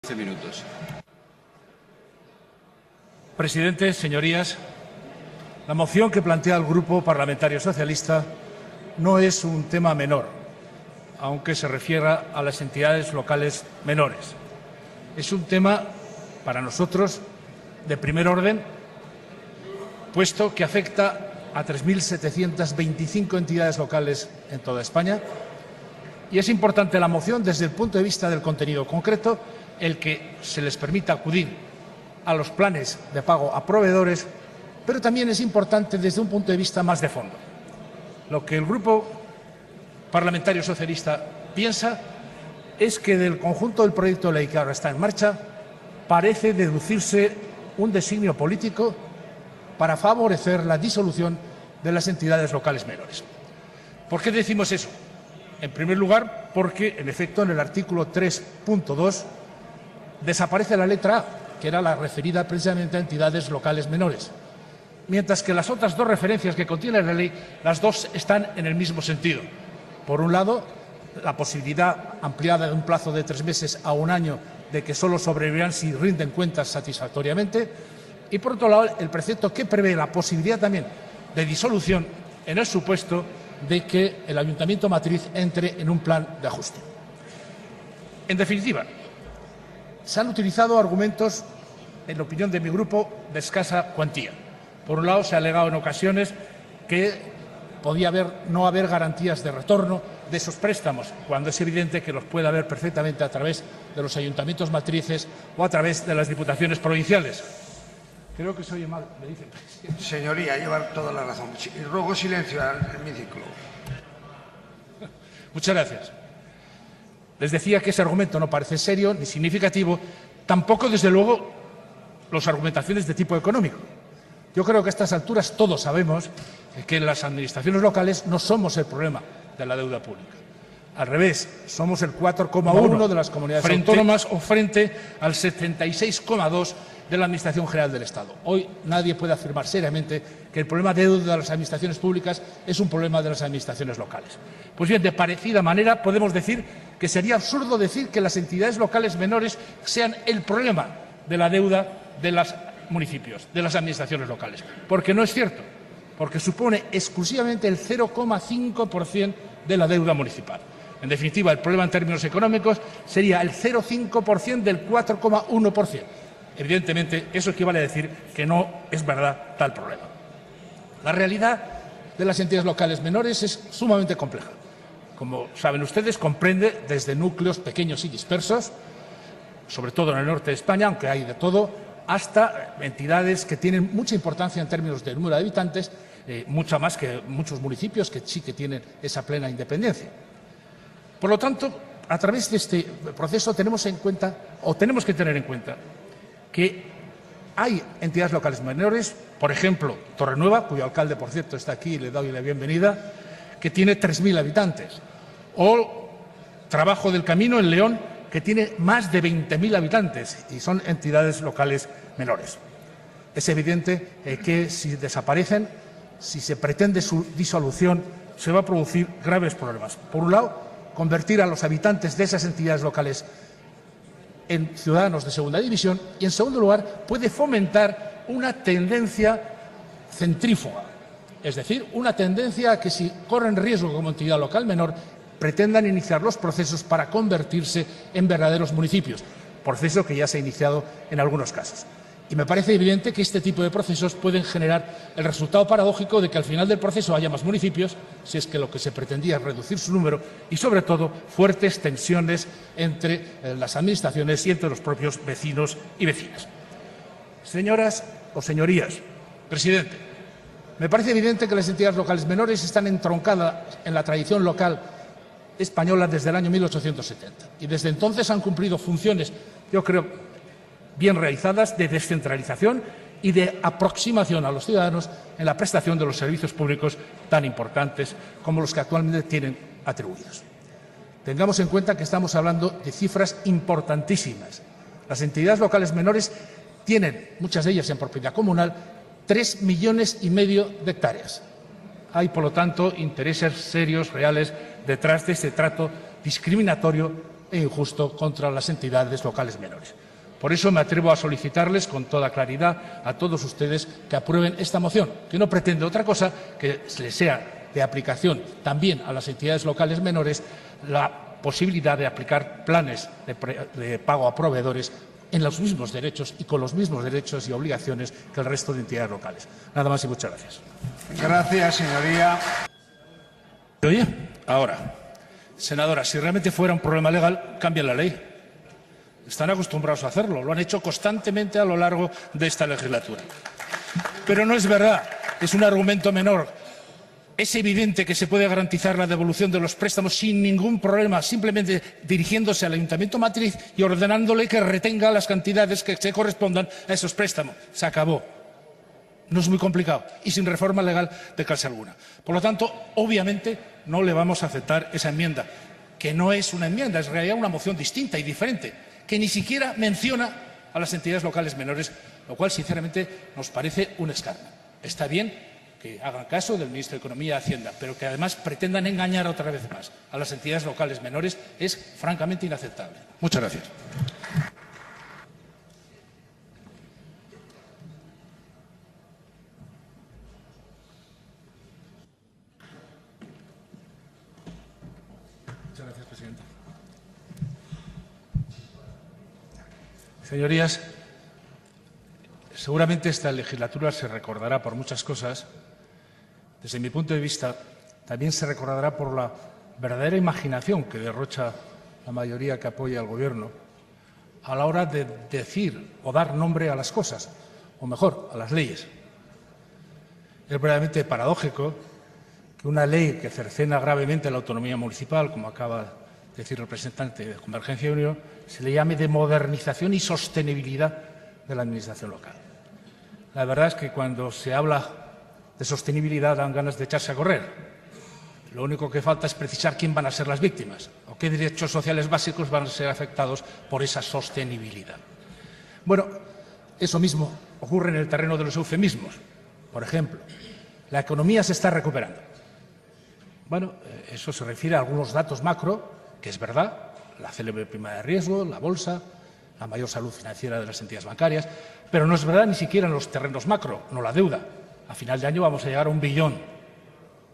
15 minutos. Presidente, señorías, la moción que plantea el Grupo Parlamentario Socialista no es un tema menor, aunque se refiera a las entidades locales menores. Es un tema, para nosotros, de primer orden, puesto que afecta a 3.725 entidades locales en toda España, y es importante la moción desde el punto de vista del contenido concreto, el que se les permita acudir a los planes de pago a proveedores, pero también es importante desde un punto de vista más de fondo. Lo que el Grupo Parlamentario Socialista piensa es que del conjunto del proyecto de ley que ahora está en marcha parece deducirse un designio político para favorecer la disolución de las entidades locales menores. ¿Por qué decimos eso? En primer lugar, porque, en efecto, en el artículo 3.2 desaparece la letra A, que era la referida precisamente a entidades locales menores, mientras que las otras dos referencias que contiene la ley, las dos están en el mismo sentido. Por un lado, la posibilidad ampliada de un plazo de 3 meses a 1 año de que solo sobrevivirán si rinden cuentas satisfactoriamente, y por otro lado, el precepto que prevé la posibilidad también de disolución en el supuesto de que el ayuntamiento matriz entre en un plan de ajuste. En definitiva, se han utilizado argumentos, en la opinión de mi grupo, de escasa cuantía. Por un lado, se ha alegado en ocasiones que podía no haber garantías de retorno de esos préstamos, cuando es evidente que los puede haber perfectamente a través de los ayuntamientos matrices o a través de las diputaciones provinciales. Creo que se oye mal, me dicen. Señoría, lleva toda la razón. Ruego silencio al hemiciclo. Muchas gracias. Les decía que ese argumento no parece serio ni significativo, tampoco, desde luego, las argumentaciones de tipo económico. Yo creo que a estas alturas todos sabemos que las administraciones locales no somos el problema de la deuda pública. Al revés, somos el 4,1 de las comunidades autónomas o frente al 76,2 de la Administración General del Estado. Hoy nadie puede afirmar seriamente que el problema de deuda de las administraciones públicas es un problema de las administraciones locales. Pues bien, de parecida manera podemos decir que sería absurdo decir que las entidades locales menores sean el problema de la deuda de los municipios, de las administraciones locales, porque no es cierto, porque supone exclusivamente el 0,5% de la deuda municipal. En definitiva, el problema en términos económicos sería el 0,5% del 4,1%. Evidentemente, eso equivale a decir que no es verdad tal problema. La realidad de las entidades locales menores es sumamente compleja. Como saben ustedes, comprende desde núcleos pequeños y dispersos, sobre todo en el norte de España, aunque hay de todo, hasta entidades que tienen mucha importancia en términos de número de habitantes, mucha más que muchos municipios que sí que tienen esa plena independencia. Por lo tanto, a través de este proceso tenemos que tener en cuenta que hay entidades locales menores, por ejemplo, Torrenueva, cuyo alcalde, por cierto, está aquí y le doy la bienvenida, que tiene 3.000 habitantes, o Trabajo del Camino en León, que tiene más de 20.000 habitantes y son entidades locales menores. Es evidente que si desaparecen, si se pretende su disolución, se va a producir graves problemas. Por un lado, convertir a los habitantes de esas entidades locales en ciudadanos de segunda división y, en segundo lugar, puede fomentar una tendencia centrífuga, es decir, una tendencia a que, si corren riesgo como entidad local menor, pretendan iniciar los procesos para convertirse en verdaderos municipios, proceso que ya se ha iniciado en algunos casos. Y me parece evidente que este tipo de procesos pueden generar el resultado paradójico de que al final del proceso haya más municipios, si es que lo que se pretendía es reducir su número, y sobre todo fuertes tensiones entre las administraciones y entre los propios vecinos y vecinas. Señoras o señorías, presidente, me parece evidente que las entidades locales menores están entroncadas en la tradición local española desde el año 1870 y desde entonces han cumplido funciones, yo creo, bien realizadas de descentralización y de aproximación a los ciudadanos en la prestación de los servicios públicos tan importantes como los que actualmente tienen atribuidos. Tengamos en cuenta que estamos hablando de cifras importantísimas. Las entidades locales menores tienen, muchas de ellas en propiedad comunal, 3,5 millones de hectáreas. Hay, por lo tanto, intereses serios, reales, detrás de este trato discriminatorio e injusto contra las entidades locales menores. Por eso me atrevo a solicitarles con toda claridad a todos ustedes que aprueben esta moción, que no pretende otra cosa que les sea de aplicación también a las entidades locales menores la posibilidad de aplicar planes de pago a proveedores en los mismos derechos y con los mismos derechos y obligaciones que el resto de entidades locales. Nada más y muchas gracias. Gracias, señoría. Oye, ahora, senadora, si realmente fuera un problema legal, cambien la ley. Están acostumbrados a hacerlo, lo han hecho constantemente a lo largo de esta legislatura. Pero no es verdad, es un argumento menor. Es evidente que se puede garantizar la devolución de los préstamos sin ningún problema, simplemente dirigiéndose al ayuntamiento matriz y ordenándole que retenga las cantidades que se correspondan a esos préstamos. Se acabó. No es muy complicado y sin reforma legal de clase alguna. Por lo tanto, obviamente, no le vamos a aceptar esa enmienda, que no es una enmienda, es en realidad una moción distinta y diferente, que ni siquiera menciona a las entidades locales menores, lo cual, sinceramente, nos parece un escarnio. Está bien que hagan caso del ministro de Economía y Hacienda, pero que además pretendan engañar otra vez más a las entidades locales menores es francamente inaceptable. Muchas gracias. Muchas gracias, presidenta. Señorías, seguramente esta legislatura se recordará por muchas cosas. Desde mi punto de vista, también se recordará por la verdadera imaginación que derrocha la mayoría que apoya al Gobierno a la hora de decir o dar nombre a las cosas, o mejor, a las leyes. Es verdaderamente paradójico que una ley que cercena gravemente la autonomía municipal, como acaba de decir el representante de Convergencia y Unión, se le llame de modernización y sostenibilidad de la Administración local. La verdad es que cuando se habla de sostenibilidad dan ganas de echarse a correr. Lo único que falta es precisar quién van a ser las víctimas o qué derechos sociales básicos van a ser afectados por esa sostenibilidad. Bueno, eso mismo ocurre en el terreno de los eufemismos. Por ejemplo, la economía se está recuperando. Bueno, eso se refiere a algunos datos macro, que es verdad, la célebre prima de riesgo, la bolsa, la mayor salud financiera de las entidades bancarias, pero no es verdad ni siquiera en los terrenos macro, no la deuda. A final de año vamos a llegar a 1 billón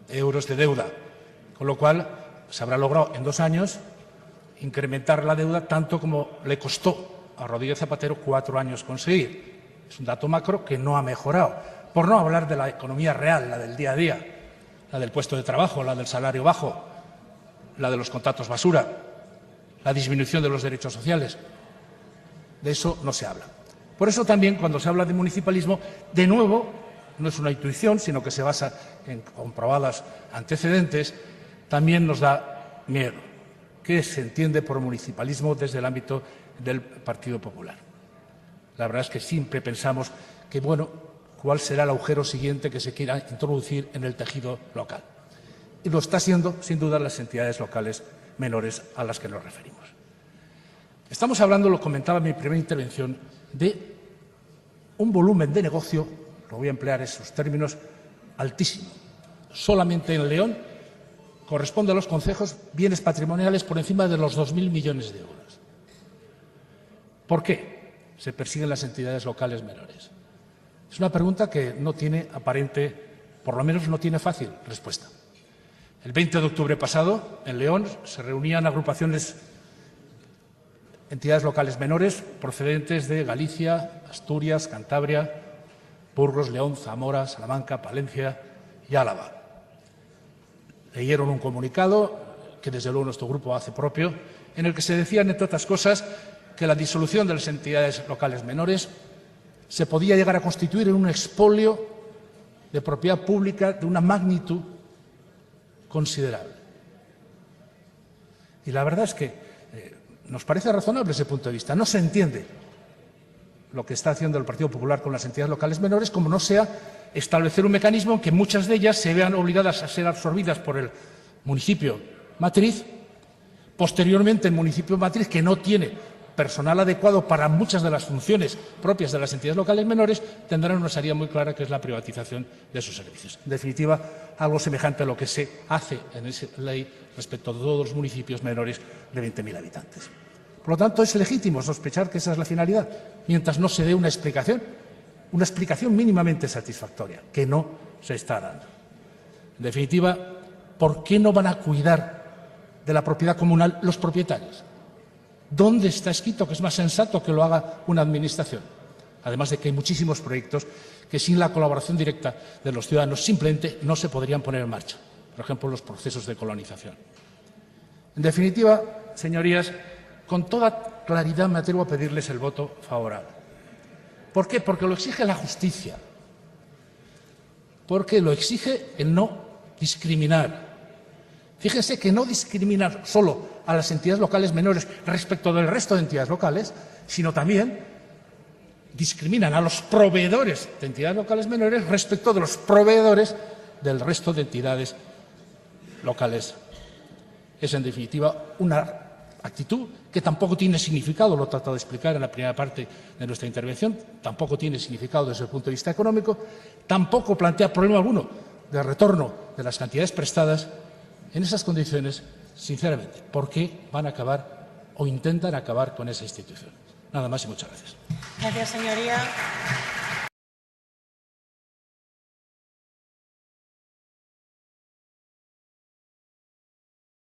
de euros de deuda, con lo cual se habrá logrado en 2 años incrementar la deuda tanto como le costó a Rodríguez Zapatero 4 años conseguir. Es un dato macro que no ha mejorado. Por no hablar de la economía real, la del día a día, la del puesto de trabajo, la del salario bajo, la de los contratos basura, la disminución de los derechos sociales. De eso no se habla. Por eso también, cuando se habla de municipalismo, de nuevo, no es una intuición, sino que se basa en comprobados antecedentes, también nos da miedo. ¿Qué se entiende por municipalismo desde el ámbito del Partido Popular? La verdad es que siempre pensamos que, bueno, ¿cuál será el agujero siguiente que se quiera introducir en el tejido local? Y lo está siendo, sin duda, las entidades locales menores a las que nos referimos. Estamos hablando, lo comentaba en mi primera intervención, de un volumen de negocio, lo voy a emplear esos términos, altísimo. Solamente en León corresponde a los concejos bienes patrimoniales por encima de los 2.000 millones de euros. ¿Por qué se persiguen las entidades locales menores? Es una pregunta que no tiene aparente, por lo menos no tiene fácil respuesta. El 20 de octubre pasado, en León, se reunían agrupaciones, entidades locales menores procedentes de Galicia, Asturias, Cantabria, Burgos, León, Zamora, Salamanca, Palencia y Álava. Leyeron un comunicado que desde luego nuestro grupo hace propio, en el que se decían, entre otras cosas, que la disolución de las entidades locales menores se podía llegar a constituir en un expolio de propiedad pública de una magnitud considerable. Y la verdad es que nos parece razonable ese punto de vista. No se entiende lo que está haciendo el Partido Popular con las entidades locales menores, como no sea establecer un mecanismo en que muchas de ellas se vean obligadas a ser absorbidas por el municipio matriz, posteriormente el municipio matriz, que no tiene personal adecuado para muchas de las funciones propias de las entidades locales menores, tendrán una salida muy clara, que es la privatización de sus servicios. En definitiva, algo semejante a lo que se hace en esa ley respecto a todos los municipios menores de 20.000 habitantes. Por lo tanto, es legítimo sospechar que esa es la finalidad, mientras no se dé una explicación mínimamente satisfactoria, que no se está dando. En definitiva, ¿por qué no van a cuidar de la propiedad comunal los propietarios? ¿Dónde está escrito que es más sensato que lo haga una administración? Además de que hay muchísimos proyectos que sin la colaboración directa de los ciudadanos simplemente no se podrían poner en marcha. Por ejemplo, los procesos de colonización. En definitiva, señorías, con toda claridad me atrevo a pedirles el voto favorable. ¿Por qué? Porque lo exige la justicia. Porque lo exige el no discriminar. Fíjense que no discriminar solo a las entidades locales menores respecto del resto de entidades locales, sino también discriminan a los proveedores de entidades locales menores respecto de los proveedores del resto de entidades locales. Es, en definitiva, una actitud que tampoco tiene significado, lo he tratado de explicar en la primera parte de nuestra intervención, tampoco tiene significado desde el punto de vista económico, tampoco plantea problema alguno de retorno de las cantidades prestadas. En esas condiciones, sinceramente, ¿por qué van a acabar o intentan acabar con esa institución? Nada más y muchas gracias. Gracias, señoría.